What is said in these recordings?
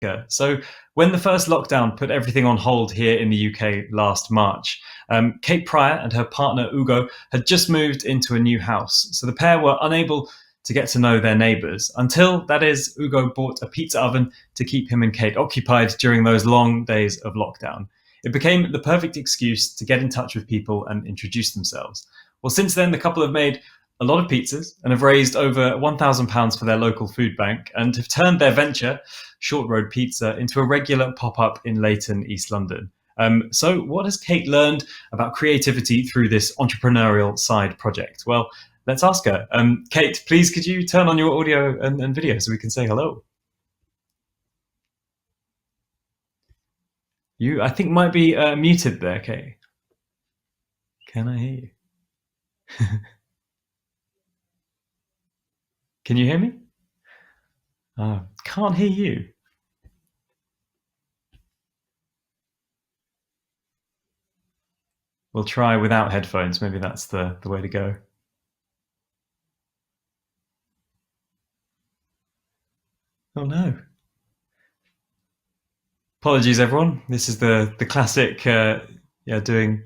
Yeah. So when the first lockdown put everything on hold here in the UK last March, Kate Pryor and her partner Ugo had just moved into a new house. So the pair were unable to get to know their neighbours until, that is, Ugo bought a pizza oven to keep him and Kate occupied during those long days of lockdown. It became the perfect excuse to get in touch with people and introduce themselves. Well, since then, the couple have made a lot of pizzas and have raised over £1,000 for their local food bank and have turned their venture, Short Road Pizza, into a regular pop-up in Leighton, East London. So what has Kate learned about creativity through this entrepreneurial side project? Well, let's ask her. Kate, please could you turn on your audio and video so we can say hello? You, I think, might be muted there, Kate. Can I hear you? Can you hear me? Can't hear you. We'll try without headphones. Maybe that's the way to go. Oh no. Apologies, everyone. This is the classic, doing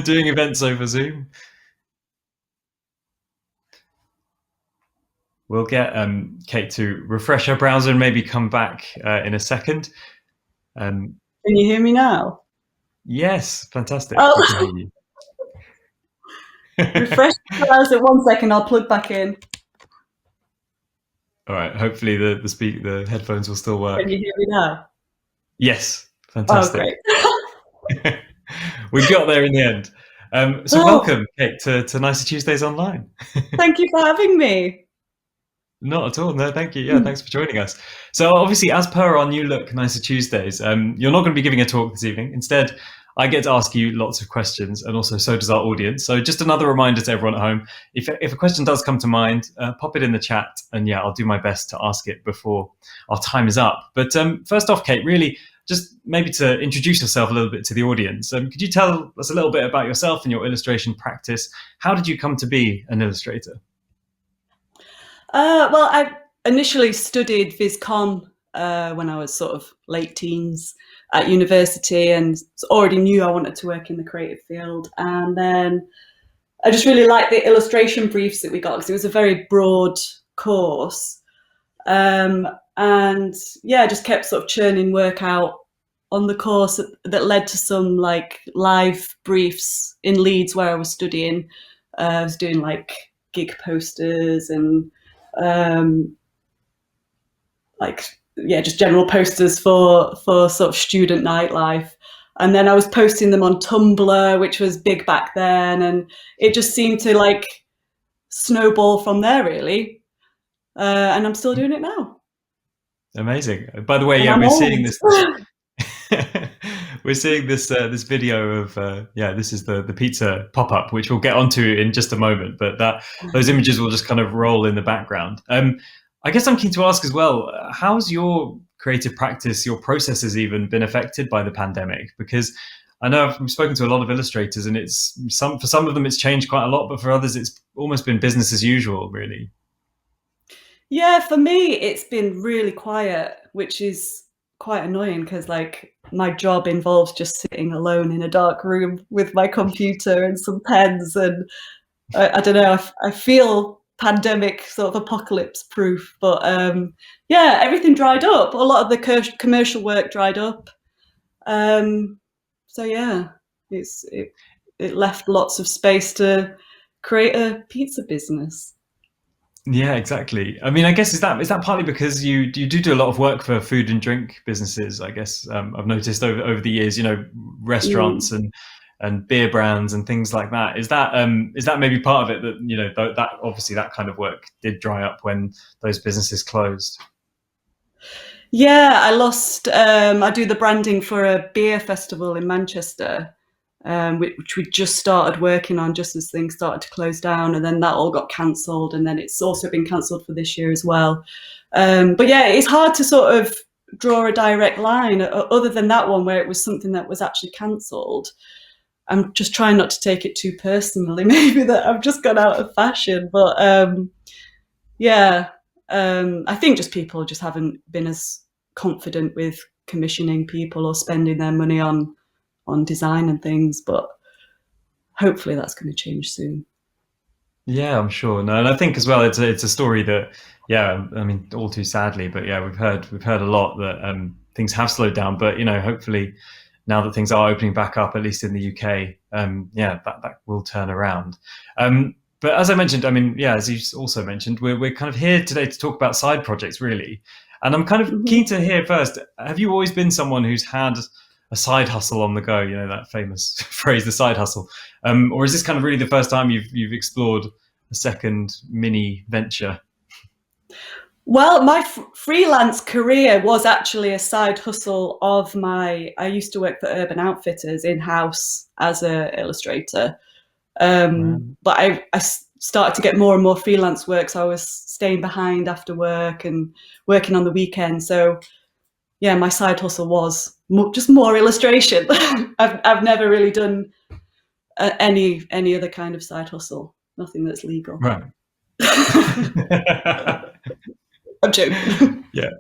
doing events over Zoom. We'll get Kate to refresh her browser and maybe come back in a second. Can you hear me now? Yes, fantastic. Oh. We can hear you. Refresh the browser. 1 second, I'll plug back in. All right. Hopefully the headphones will still work. Can you hear me now? Yes, fantastic. Oh, great. We got there in the end. Welcome, Kate, to Nicer Tuesdays Online. Thank you for having me. Not at all. No, thank you. Yeah, thanks for joining us. So obviously, as per our new look, Nicer Tuesdays, you're not going to be giving a talk this evening. Instead, I get to ask you lots of questions, and also so does our audience. So just another reminder to everyone at home, if a question does come to mind, pop it in the chat, and yeah, I'll do my best to ask it before our time is up. But first off, Kate, really, just maybe to introduce yourself a little bit to the audience, could you tell us a little bit about yourself and your illustration practice? How did you come to be an illustrator? Well, I initially studied VisCon when I was sort of late teens at university, and already knew I wanted to work in the creative field. And then I just really liked the illustration briefs that we got because it was a very broad course. And yeah, just kept sort of churning work out on the course that led to some like live briefs in Leeds where I was studying. I was doing like gig posters and just general posters for sort of student nightlife. And then I was posting them on Tumblr, which was big back then, and it just seemed to like snowball from there, really. And I'm still doing it now. Amazing. By the way, And yeah, I'm we're old. seeing this. We're seeing this video of this is the pizza pop-up, which we'll get onto in just a moment. But those images will just kind of roll in the background. I guess I'm keen to ask as well, how's your creative practice, your processes even been affected by the pandemic? Because I know I've spoken to a lot of illustrators, and for some of them it's changed quite a lot, but for others it's almost been business as usual, really. Yeah, for me, it's been really quiet, which is quite annoying because like my job involves just sitting alone in a dark room with my computer and some pens, and I don't know, I feel pandemic sort of apocalypse proof, but yeah, everything dried up. A lot of the commercial work dried up. So yeah, it left lots of space to create a pizza business. Yeah, exactly. I mean, I guess is that partly because you do a lot of work for food and drink businesses. I guess I've noticed over the years, restaurants and beer brands and things like that. Is that maybe part of it that that obviously that kind of work did dry up when those businesses closed? Yeah, I do the branding for a beer festival in Manchester, which we just started working on just as things started to close down, and then that all got cancelled, and then it's also been cancelled for this year as well. But yeah, it's hard to sort of draw a direct line other than that one where it was something that was actually cancelled. I'm just trying not to take it too personally, maybe that I've just gone out of fashion, but yeah, I think just people just haven't been as confident with commissioning people or spending their money on design and things, but hopefully that's going to change soon. Yeah, I'm sure. No, and I think as well, it's a story that, yeah, I mean, all too sadly, but yeah, we've heard a lot that things have slowed down. But hopefully, now that things are opening back up, at least in the UK, yeah, that will turn around. But as I mentioned, I mean, yeah, as you also mentioned, we're kind of here today to talk about side projects, really. And I'm kind of Mm-hmm. keen to hear first. Have you always been someone who's had a side hustle on the go? You know that famous phrase, the side hustle. Or is this kind of really the first time you've explored a second mini venture? Well, my freelance career was actually a side hustle of my. I used to work for Urban Outfitters in house as an illustrator, but I started to get more and more freelance work. So I was staying behind after work and working on the weekend. So yeah, my side hustle was just more illustration. I've never really done any other kind of side hustle. Nothing that's legal. Right. I'm joking. Yeah.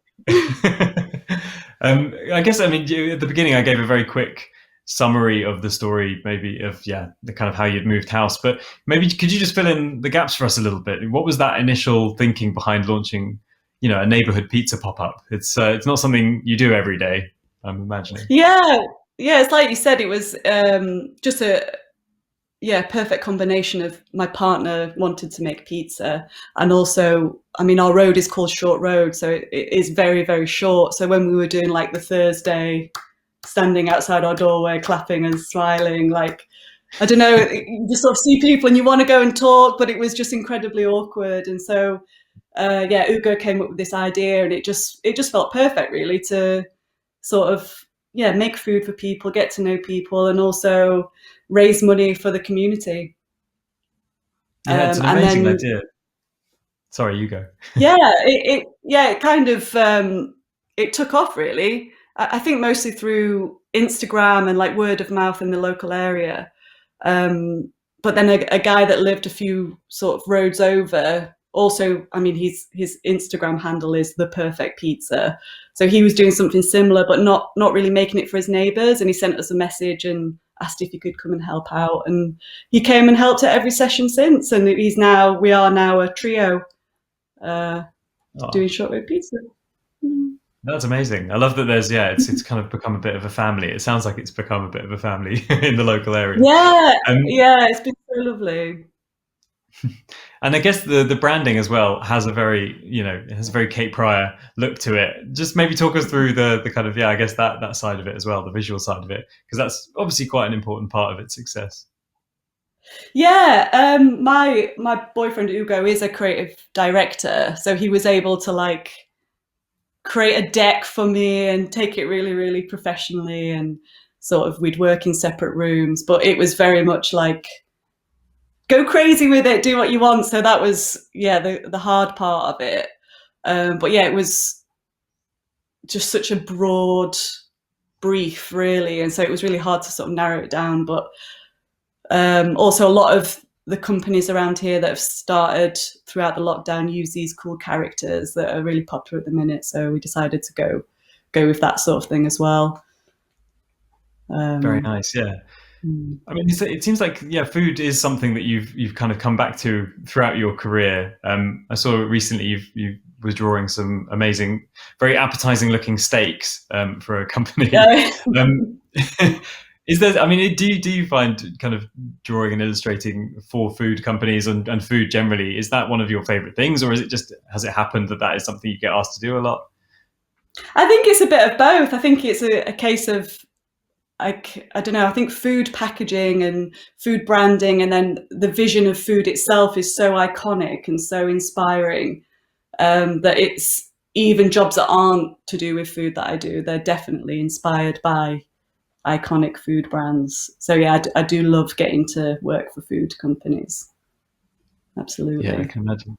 I guess, I mean, at the beginning, I gave a very quick summary of the story, maybe of, yeah, the kind of how you'd moved house. But maybe could you just fill in the gaps for us a little bit? What was that initial thinking behind launching, a neighborhood pizza pop up? It's not something you do every day, I'm imagining. Yeah, yeah. It's like you said. It was just a perfect combination of my partner wanted to make pizza, and also, I mean, our road is called Short Road, so it is very, very short. So when we were doing like the Thursday, standing outside our doorway, clapping and smiling, like, I don't know, you just sort of see people and you want to go and talk, but it was just incredibly awkward. And so, yeah, Ugo came up with this idea, and it just felt perfect, really, to sort of make food for people, get to know people, and also raise money for the community. Yeah, it's an And amazing then idea. Sorry, you go. it kind of it took off, really. I think mostly through Instagram and like word of mouth in the local area. But then a guy that lived a few sort of roads over also, I mean, his Instagram handle is the perfect pizza. So he was doing something similar, but not really making it for his neighbours. And he sent us a message and asked if he could come and help out. And he came and helped at every session since. And we are now a trio uh, Oh, doing shortbread pizza. Mm. that's amazing. I love that it's kind of become a bit of a family. It sounds like it's become a bit of a family in the local area. Yeah, Um, yeah, it's been so lovely. and I guess the branding as well has a very, it has a very Kate Pryor look to it. Just maybe talk us through the kind of, yeah, I guess that side of it as well, the visual side of it, because that's obviously quite an important part of its success. Yeah, my boyfriend Ugo is a creative director, so he was able to like create a deck for me and take it really, really professionally, and sort of we'd work in separate rooms, but it was very much like go crazy with it, do what you want. So that was the hard part of it. But yeah, it was just such a broad brief, really, and so it was really hard to sort of narrow it down. But also, a lot of the companies around here that have started throughout the lockdown use these cool characters that are really popular at the minute. So we decided to go with that sort of thing as well. Very Um, nice. Yeah. mm. I mean, it seems like, yeah, food is something that you've kind of come back to throughout your career. I saw recently you was drawing some amazing, very appetizing looking steaks for a company. Yeah. Um, is there? I mean, do you find kind of drawing and illustrating for food companies and food generally, is that one of your favorite things, or is it just, has it happened that is something you get asked to do a lot? I think it's a bit of both. I think it's a case of I don't know. I think food packaging and food branding, and then the vision of food itself is so iconic and so inspiring, that it's even jobs that aren't to do with food that I do. They're definitely inspired by iconic food brands. So yeah, I do love getting to work for food companies. Yeah, I Absolutely. can imagine.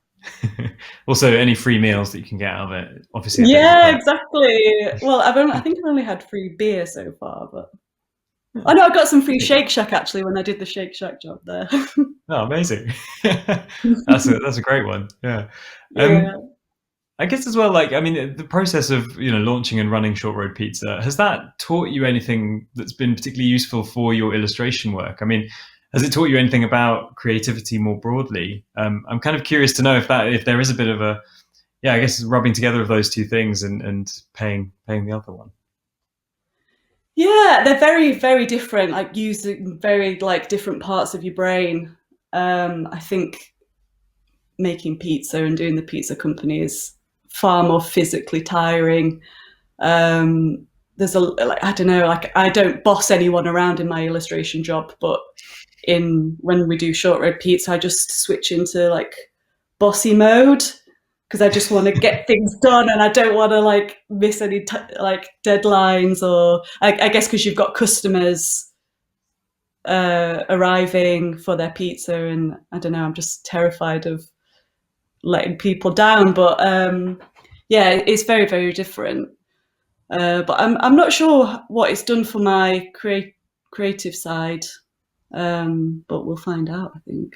Also, any free meals that you can get out of it, obviously a bit of a Yeah, perk. exactly. Well, I think I've only had free beer so far, but I know I got some free Shake Shack actually when I did the Shake Shack job there. Oh, amazing! That's a great one. Yeah. Yeah. I guess as well, like, I mean, the process of, launching and running Short Road Pizza, has that taught you anything that's been particularly useful for your illustration work? I mean, has it taught you anything about creativity more broadly? I'm kind of curious to know if there is a bit of a, yeah, I guess rubbing together of those two things and paying the other one. Yeah, they're very, very different, like using very like different parts of your brain. I think making pizza and doing the pizza company is far more physically tiring. There's a like I don't know, like I don't boss anyone around in my illustration job, but in when we do Short Road Pizza, I just switch into like bossy mode because I just want to get things done and I don't want to like miss any like deadlines or I guess because you've got customers arriving for their pizza and I don't know, I'm just terrified of letting people down. But yeah, it's very, very different. But I'm not sure what it's done for my creative side. But we'll find out, I think.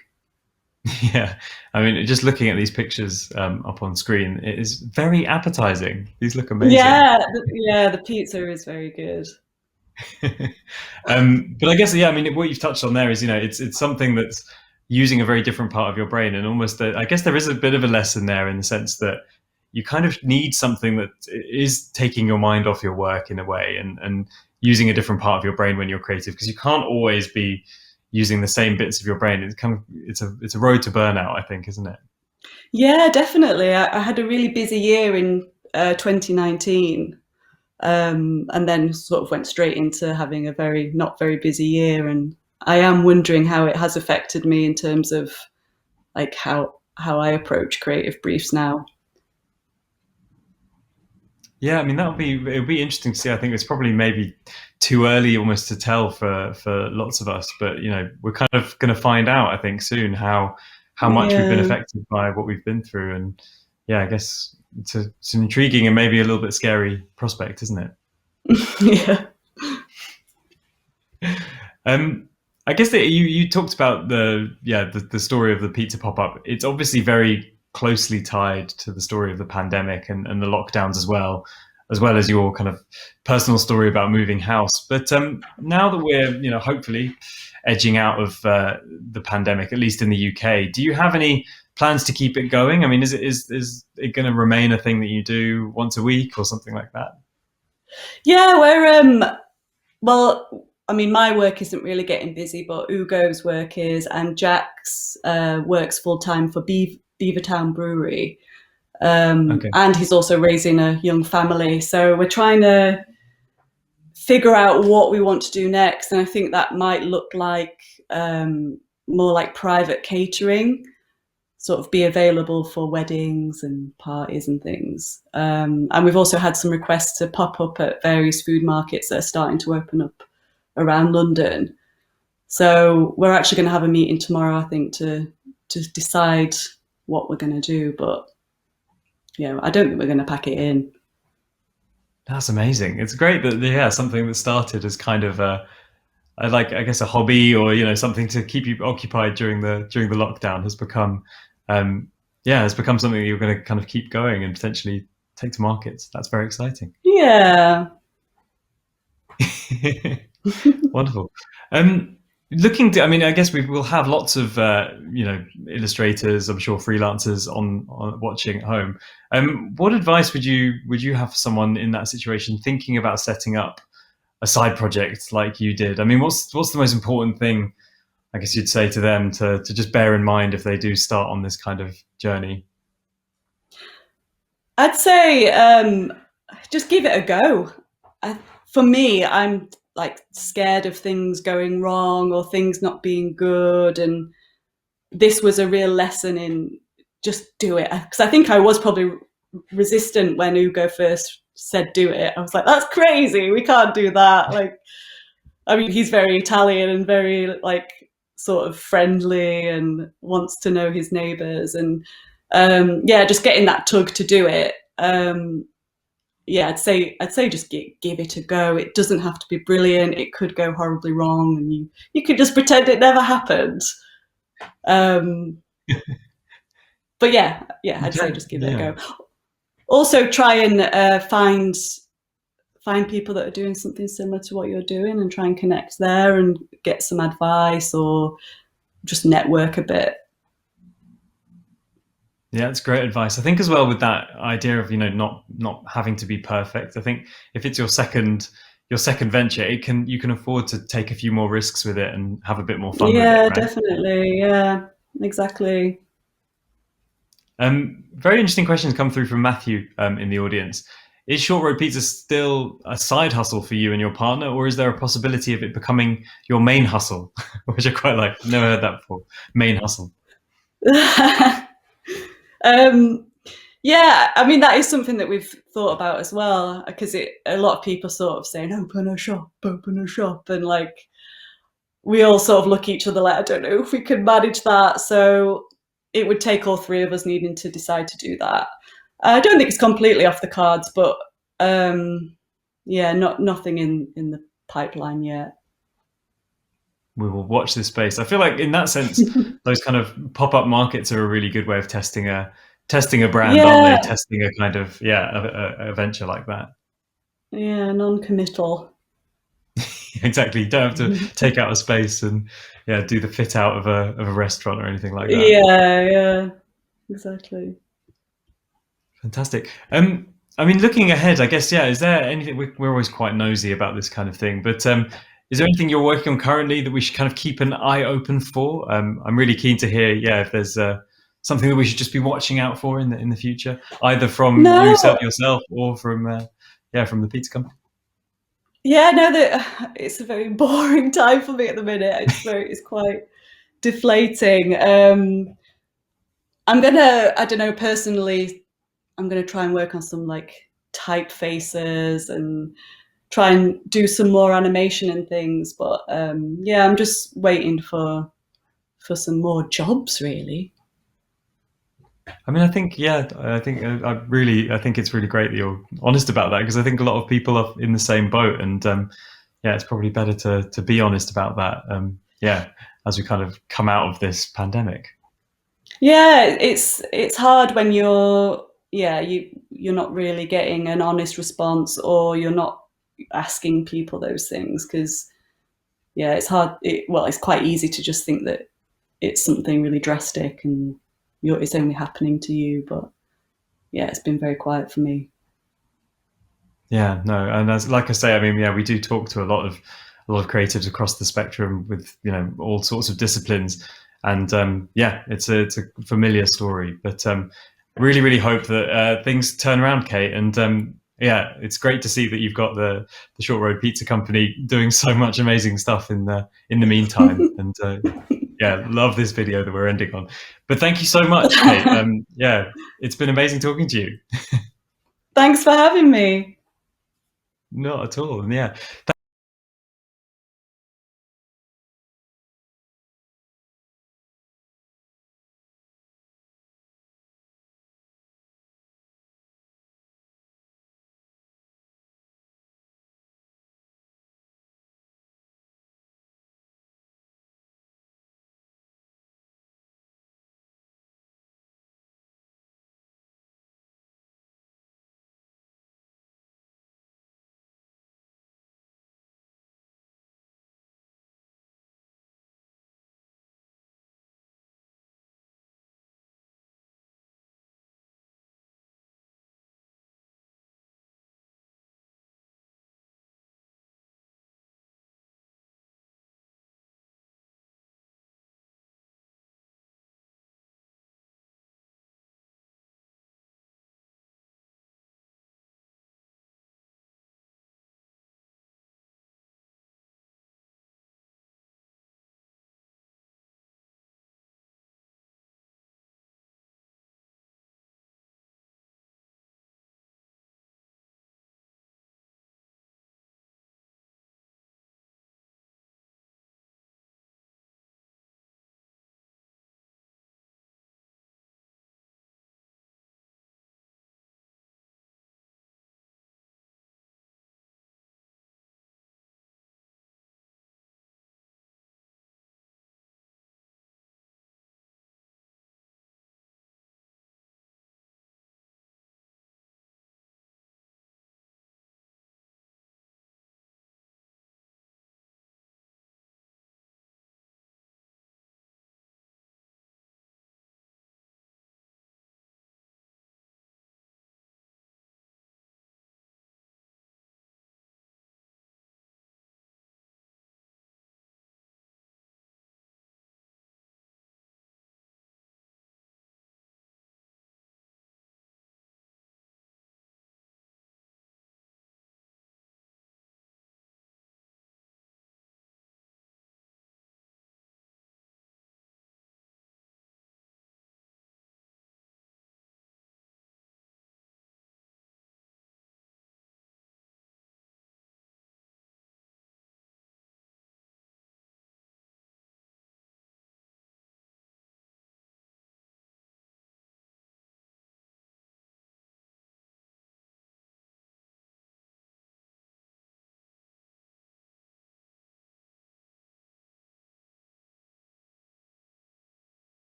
Yeah, I mean, just looking at these pictures up on screen, it is very appetizing. These look amazing. Yeah, yeah, the pizza is very good. But I guess, yeah, I mean, what you've touched on there is, it's something that's using a very different part of your brain, and almost, I guess, there is a bit of a lesson there in the sense that you kind of need something that is taking your mind off your work in a way, and using a different part of your brain when you're creative, because you can't always be using the same bits of your brain. It's kind of it's a road to burnout, I think, isn't it? Yeah, definitely. I had a really busy year in 2019, and then sort of went straight into having a very not very busy year. And I am wondering how it has affected me in terms of like how I approach creative briefs now. Yeah, I mean, it'll be interesting to see. I think it's probably maybe too early almost to tell for lots of us, but we're kind of going to find out, I think, soon how much we've been Yeah, affected by what we've been through. And yeah, I guess it's an intriguing and maybe a little bit scary prospect, isn't it? yeah, Um, I guess that you talked about the story of the pizza pop up. It's obviously very closely tied to the story of the pandemic and the lockdowns as well as your kind of personal story about moving house. But now that we're hopefully edging out of the pandemic, at least in the UK, do you have any plans to keep it going? I mean, is it going to remain a thing that you do once a week or something like that? yeah. Well, I mean, my work isn't really getting busy, but Ugo's work is, and Jack's works full time for Beavertown Brewery, Okay. and he's also raising a young family. So we're trying to figure out what we want to do next, and I think that might look like more like private catering, sort of be available for weddings and parties and things. And we've also had some requests to pop up at various food markets that are starting to open up around London. So we're actually going to have a meeting tomorrow, I think, to decide what we're going to do. But yeah, I don't think we're going to pack it in. That's amazing. It's great that, yeah, something that started as kind of I guess a hobby or something to keep you occupied during the lockdown um, has become something that you're going to kind of keep going and potentially take to markets. That's very exciting. Yeah. Wonderful. Looking to, I mean, I guess we'll have lots of illustrators, I'm sure freelancers on watching at home. What advice would you have for someone in that situation thinking about setting up a side project like you did? I mean, what's the most important thing I guess you'd say to them to just bear in mind if they do start on this kind of journey? I'd say just give it a go. I, for me, I'm like scared of things going wrong or things not being good, and this was a real lesson in just do it. Because I think I was probably resistant when Ugo first said do it. I was like, that's crazy. We can't do that. Like, I mean, he's very Italian and very like sort of friendly and wants to know his neighbours and yeah, just getting that tug to do it. Yeah, I'd say just give it a go. It doesn't have to be brilliant. It could go horribly wrong, and you could just pretend it never happened. Um, but yeah, I'd say just give it a Yeah. go. also try and find people that are doing something similar to what you're doing and try and connect there and get some advice or just network a bit. Yeah, it's great advice. I think as well with that idea of not having to be perfect. I think if it's your second venture, you can afford to take a few more risks with it and have a bit more fun with it, Yeah, right? definitely. Yeah, exactly. Very interesting questions come through from Matthew in the audience. Is short road pizza still a side hustle for you and your partner, or is there a possibility of it becoming your main hustle? Which I quite like. Never heard that before. Main hustle. um, yeah, I mean that is something that we've thought about as well because a lot of people sort of saying open a shop, and like we all sort of look at each other like I don't know if we could manage that. So it would take all three of us needing to decide to do that. I don't think it's completely off the cards, but yeah, nothing in the pipeline yet. We will watch this space. I feel like in that sense, those kind of pop-up markets are a really good way of testing a brand, aren't they? Yeah, Testing a kind of a venture like that. yeah, non-committal. Exactly. You don't have to take out a space and do the fit out of a restaurant or anything like that. Yeah, yeah, exactly. Fantastic. I mean, looking ahead, I guess, is there anything we're always quite nosy about this kind of thing, but is there anything you're working on currently that we should kind of keep an eye open for? I'm really keen to hear, if there's something that we should just be watching out for in the future, either from you No, yourself or from the pizza company. yeah, no, that it's a very boring time for me at the minute. It's quite deflating. I don't know, personally, I'm gonna try and work on some like typefaces and try and do some more animation and things. But yeah, I'm just waiting for some more jobs, really. I mean, I think, I think it's really great that you're honest about that because I think a lot of people are in the same boat, and it's probably better to be honest about that. As we kind of come out of this pandemic. Yeah, it's hard when you're not really getting an honest response or you're not asking people those things because yeah, it's hard. Well, it's quite easy to just think that it's something really drastic and it's only happening to you. But yeah, it's been very quiet for me. Yeah, no, and as like I say, I mean, we do talk to a lot of creatives across the spectrum with all sorts of disciplines, and it's a familiar story. But really, really hope that things turn around, Kate. And it's great to see that you've got the Short Road Pizza Company doing so much amazing stuff in the meantime. And love this video that we're ending on. But thank you so much, Kate. It's been amazing talking to you. Thanks for having me. Not at all. And